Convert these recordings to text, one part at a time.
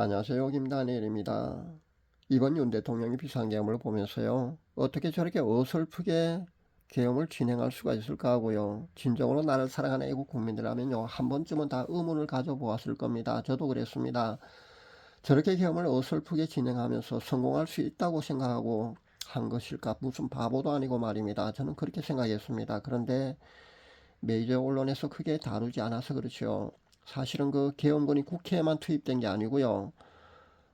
안녕하세요. 김다니엘입니다. 이번 윤 대통령이 비상계엄을 보면서요. 어떻게 저렇게 어설프게 계엄을 진행할 수가 있을까 하고요. 진정으로 나를 사랑하는 애국 국민들라면요. 한 번쯤은 다 의문을 가져보았을 겁니다. 저도 그랬습니다. 저렇게 계엄을 어설프게 진행하면서 성공할 수 있다고 생각하고 한 것일까? 무슨 바보도 아니고 말입니다. 저는 그렇게 생각했습니다. 그런데 메이저 언론에서 크게 다루지 않아서 그렇죠. 사실은 그 계엄군이 국회에만 투입된 게 아니고요.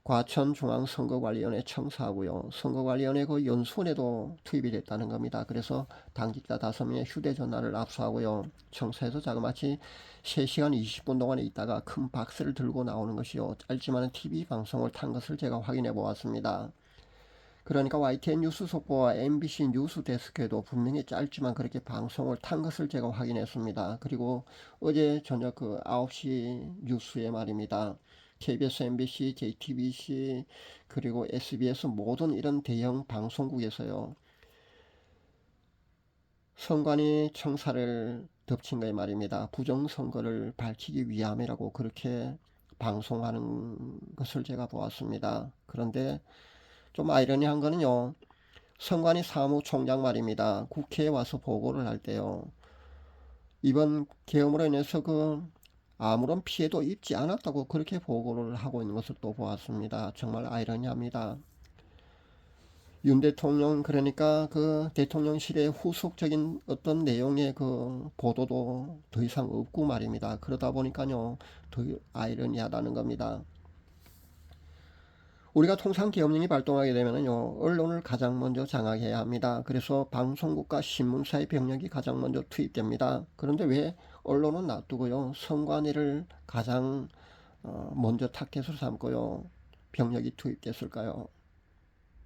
과천중앙선거관리위원회 청사하고요. 선거관리위원회 그 연수원에도 투입이 됐다는 겁니다. 그래서 당직자 5명의 휴대전화를 압수하고요. 청사에서 자그마치 3시간 20분 동안 있다가 큰 박스를 들고 나오는 것이요. 짧지만 TV 방송을 탄 것을 제가 확인해 보았습니다. 그러니까 YTN 뉴스 속보와 MBC 뉴스 데스크에도 분명히 짧지만 그렇게 방송을 탄 것을 제가 확인했습니다. 그리고 어제 저녁 그 9시 뉴스에 말입니다. KBS, MBC, JTBC 그리고 SBS 모든 이런 대형 방송국에서요. 선관위 청사를 덮친 거에 말입니다. 부정선거를 밝히기 위함이라고 그렇게 방송하는 것을 제가 보았습니다. 그런데 좀 아이러니한 거는요. 선관위 사무총장 말입니다. 국회에 와서 보고를 할 때요. 이번 계엄으로 인해서 아무런 피해도 입지 않았다고 그렇게 보고를 하고 있는 것을 또 보았습니다. 정말 아이러니합니다. 윤 대통령 그러니까 그 대통령실의 후속적인 어떤 내용의 그 보도도 더 이상 없고 말입니다. 그러다 보니까요. 더 아이러니하다는 겁니다. 우리가 통상 계엄령이 발동하게 되면요 언론을 가장 먼저 장악해야 합니다. 그래서 방송국과 신문사의 병력이 가장 먼저 투입됩니다. 그런데 왜 언론은 놔두고요 선관위를 가장 먼저 타겟으로 삼고요 병력이 투입됐을까요?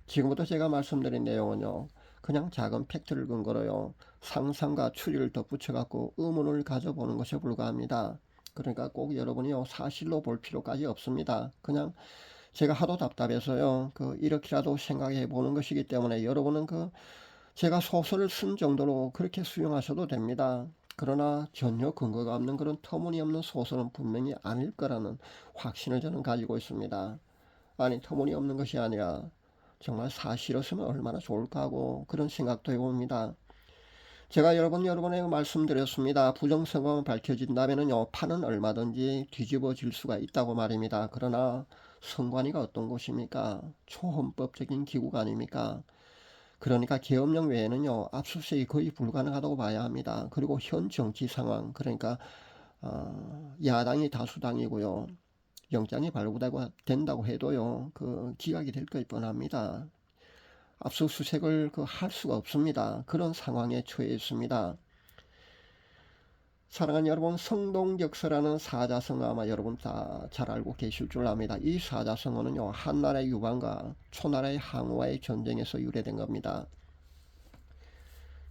지금부터 제가 말씀드린 내용은요 그냥 작은 팩트를 근거로요 상상과 추리를 덧붙여 갖고 의문을 가져보는 것에 불과합니다. 그러니까 꼭 여러분이요 사실로 볼 필요까지 없습니다. 그냥 제가 하도 답답해서요. 이렇게라도 생각해 보는 것이기 때문에 여러분은 제가 소설을 쓴 정도로 그렇게 수용하셔도 됩니다. 그러나 전혀 근거가 없는 그런 터무니없는 소설은 분명히 아닐 거라는 확신을 저는 가지고 있습니다. 아니, 터무니없는 것이 아니라 정말 사실이었으면 얼마나 좋을까 하고 그런 생각도 해봅니다. 제가 여러분에게 말씀드렸습니다. 부정선거만 밝혀진다면요 판은 얼마든지 뒤집어질 수가 있다고 말입니다. 그러나 선관위가 어떤 곳입니까? 초헌법적인 기구가 아닙니까? 그러니까 계엄령 외에는요 압수수색이 거의 불가능하다고 봐야 합니다. 그리고 현 정치 상황 그러니까 야당이 다수당이고요 영장이 발부된다고 해도요 기각이 될 것 뻔합니다. 압수수색을 할 수가 없습니다. 그런 상황에 처해 있습니다. 사랑하는 여러분, 성동격서라는 사자성어 아마 여러분 다 잘 알고 계실 줄 압니다. 이 사자성어는요 한나라의 유방과 초나라의 항우와의 전쟁에서 유래된 겁니다.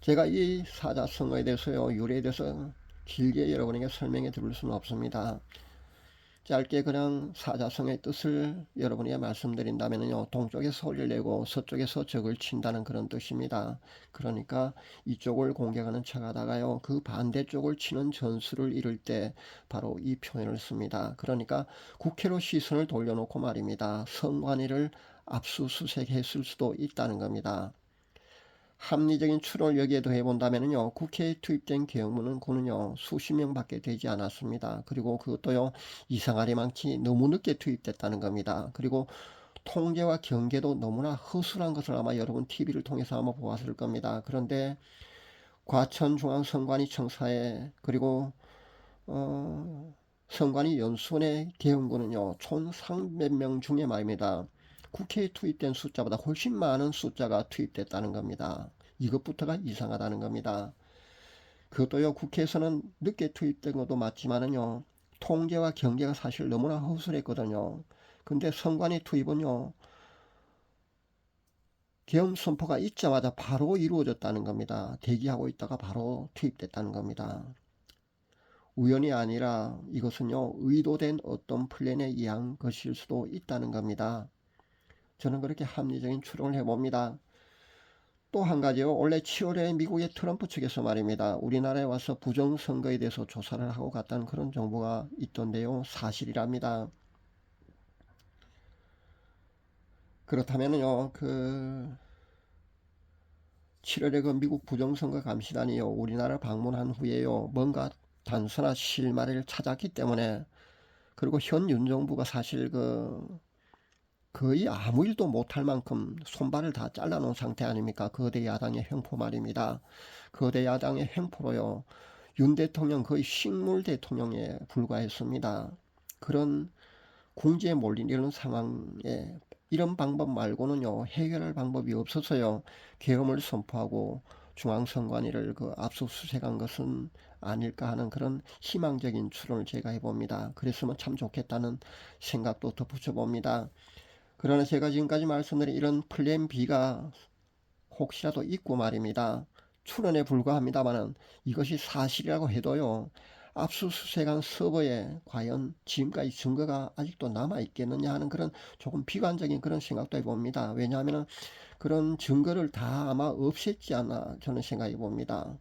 제가 이 사자성어에 대해서요 유래에 대해서 길게 여러분에게 설명해 드릴 수는 없습니다. 짧게 그냥 사자성어의 뜻을 여러분에게 말씀드린다면요 동쪽에서 소리를 내고 서쪽에서 적을 친다는 그런 뜻입니다. 그러니까 이쪽을 공격하는 척하다가요 그 반대쪽을 치는 전술을 이룰 때 바로 이 표현을 씁니다. 그러니까 국회로 시선을 돌려놓고 말입니다. 선관위를 압수수색했을 수도 있다는 겁니다. 합리적인 추론을 여기에 더해 본다면요 국회에 투입된 계엄군은요 수십 명밖에 되지 않았습니다. 그리고 그것도요 이상하리만치 너무 늦게 투입됐다는 겁니다. 그리고 통제와 경계도 너무나 허술한 것을 아마 여러분 TV를 통해서 아마 보았을 겁니다. 그런데 과천중앙선관위 청사에 그리고 선관위 연수원의 계엄군은요 총 300명 중에 말입니다. 국회에 투입된 숫자보다 훨씬 많은 숫자가 투입됐다는 겁니다. 이것부터가 이상하다는 겁니다. 그것도요 국회에서는 늦게 투입된 것도 맞지만은요 통제와 경계가 사실 너무나 허술했거든요. 근데 선관위 투입은요 계엄 선포가 있자마자 바로 이루어졌다는 겁니다. 대기하고 있다가 바로 투입됐다는 겁니다. 우연이 아니라 이것은요 의도된 어떤 플랜에 의한 것일 수도 있다는 겁니다. 저는 그렇게 합리적인 추론을 해봅니다. 또 한 가지요. 올해 7월에 미국의 트럼프 측에서 말입니다. 우리나라에 와서 부정선거에 대해서 조사를 하고 갔다는 그런 정보가 있던데요. 사실이랍니다. 그렇다면요, 7월에 그 미국 부정선거 감시단이요, 우리나라 방문한 후에요, 뭔가 단서나 실마리를 찾았기 때문에, 그리고 현 윤정부가 사실 거의 아무 일도 못할 만큼 손발을 다 잘라놓은 상태 아닙니까? 거대 야당의 횡포 말입니다. 거대 야당의 횡포로요, 윤 대통령 거의 식물 대통령에 불과했습니다. 그런 궁지에 몰린 이런 상황에 이런 방법 말고는요, 해결할 방법이 없어서요, 계엄을 선포하고 중앙선관위를 압수수색한 것은 아닐까 하는 그런 희망적인 추론을 제가 해봅니다. 그랬으면 참 좋겠다는 생각도 덧붙여 봅니다. 그러나 제가 지금까지 말씀드린 이런 플랜 B가 혹시라도 있고 말입니다. 추론에 불과합니다만은 이것이 사실이라고 해도요, 압수수색한 서버에 과연 지금까지 증거가 아직도 남아있겠느냐 하는 그런 조금 비관적인 그런 생각도 해봅니다. 왜냐하면 그런 증거를 다 아마 없앴지 않나 저는 생각해 봅니다.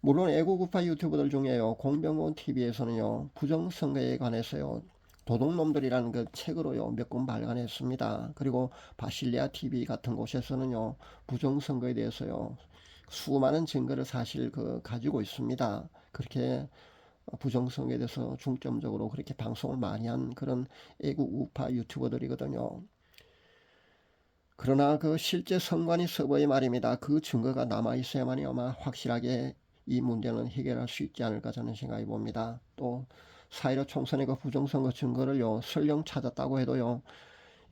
물론 애국우파 유튜버들 중에요, 공병호TV에서는요, 부정선거에 관해서요, 도둑놈들이라는 그 책으로요, 몇 권 발간했습니다. 그리고 바실리아 TV 같은 곳에서는요, 부정선거에 대해서요, 수많은 증거를 사실 가지고 있습니다. 그렇게 부정선거에 대해서 중점적으로 그렇게 방송을 많이 한 그런 애국우파 유튜버들이거든요. 그러나 실제 선관위 서버에 말입니다, 그 증거가 남아있어야만이 아마 확실하게 이 문제는 해결할 수 있지 않을까 저는 생각해 봅니다. 또 4.15 총선의 부정선거 증거를요, 설령 찾았다고 해도요,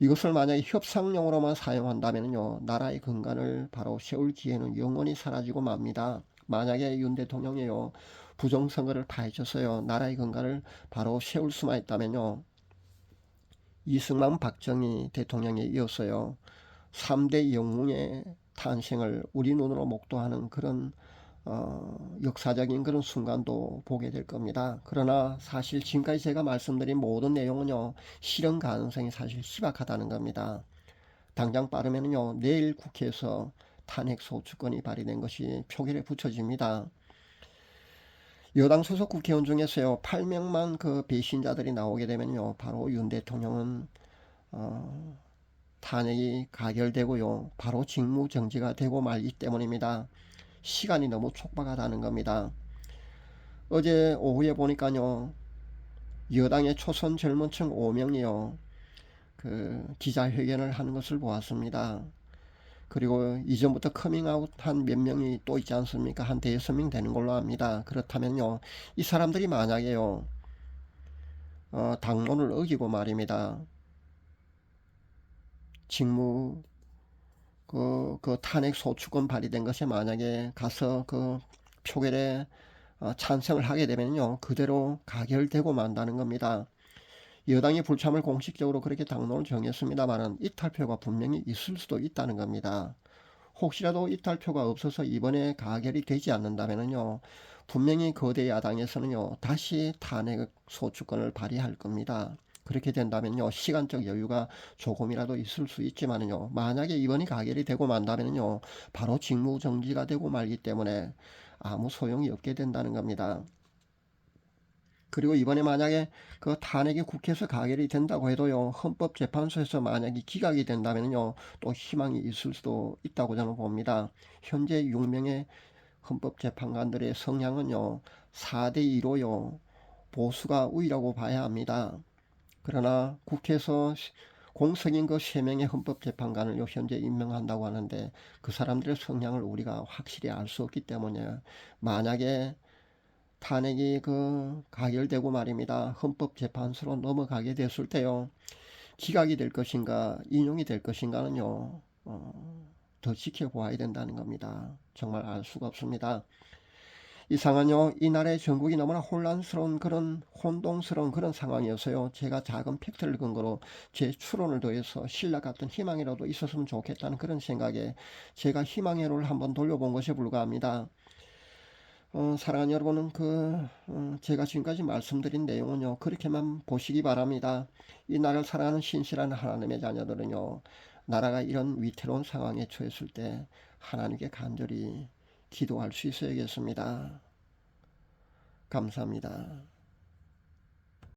이것을 만약에 협상용으로만 사용한다면요, 나라의 근간을 바로 세울 기회는 영원히 사라지고 맙니다. 만약에 윤 대통령이요, 부정선거를 파헤쳐서요, 나라의 근간을 바로 세울 수만 있다면요, 이승만 박정희 대통령에 이어서요, 3대 영웅의 탄생을 우리 눈으로 목도하는 그런 역사적인 그런 순간도 보게 될 겁니다. 그러나 사실 지금까지 제가 말씀드린 모든 내용은요, 실현 가능성이 사실 희박하다는 겁니다. 당장 빠르면요, 내일 국회에서 탄핵 소추권이 발의된 것이 표결에 붙여집니다. 여당 소속 국회의원 중에서요, 8명만 배신자들이 나오게 되면요, 바로 윤 대통령은 탄핵이 가결되고요, 바로 직무정지가 되고 말기 때문입니다. 시간이 너무 촉박하다는 겁니다. 어제 오후에 보니까요, 여당의 초선 젊은층 5명이요, 기자회견을 하는 것을 보았습니다. 그리고 이전부터 커밍아웃 한 몇 명이 또 있지 않습니까? 한 5명 되는 걸로 압니다. 그렇다면요, 이 사람들이 만약에요, 당론을 어기고 말입니다, 직무 탄핵 소추권 발의된 것에 만약에 가서 표결에 찬성을 하게 되면요, 그대로 가결되고 만다는 겁니다. 여당이 불참을 공식적으로 그렇게 당론을 정했습니다만은 이탈표가 분명히 있을 수도 있다는 겁니다. 혹시라도 이탈표가 없어서 이번에 가결이 되지 않는다면요, 분명히 거대 야당에서는요, 다시 탄핵 소추권을 발의할 겁니다. 그렇게 된다면요, 시간적 여유가 조금이라도 있을 수 있지만요, 만약에 이번이 가결이 되고 만다면요, 바로 직무정지가 되고 말기 때문에 아무 소용이 없게 된다는 겁니다. 그리고 이번에 만약에 탄핵이 국회에서 가결이 된다고 해도요, 헌법재판소에서 만약에 기각이 된다면요, 또 희망이 있을 수도 있다고 저는 봅니다. 현재 6명의 헌법재판관들의 성향은요, 4대2로요, 보수가 우위라고 봐야 합니다. 그러나 국회에서 공석인 3명의 헌법재판관을 현재 임명한다고 하는데, 그 사람들의 성향을 우리가 확실히 알 수 없기 때문에, 만약에 탄핵이 가결되고 말입니다, 헌법재판소로 넘어가게 됐을 때요, 기각이 될 것인가 인용이 될 것인가는요, 더 지켜보아야 된다는 겁니다. 정말 알 수가 없습니다. 이상은요, 이날의 전국이 너무나 혼란스러운 그런 혼동스러운 그런 상황이어서요, 제가 작은 팩트를 근거로 제 추론을 더해서 신라 같은 희망이라도 있었으면 좋겠다는 그런 생각에 제가 희망회로를 한번 돌려본 것에 불과합니다. 사랑하는 여러분은 제가 지금까지 말씀드린 내용은요, 그렇게만 보시기 바랍니다. 이 나라를 사랑하는 신실한 하나님의 자녀들은요, 나라가 이런 위태로운 상황에 처했을 때 하나님께 간절히 기도할 수 있어야겠습니다. 감사합니다.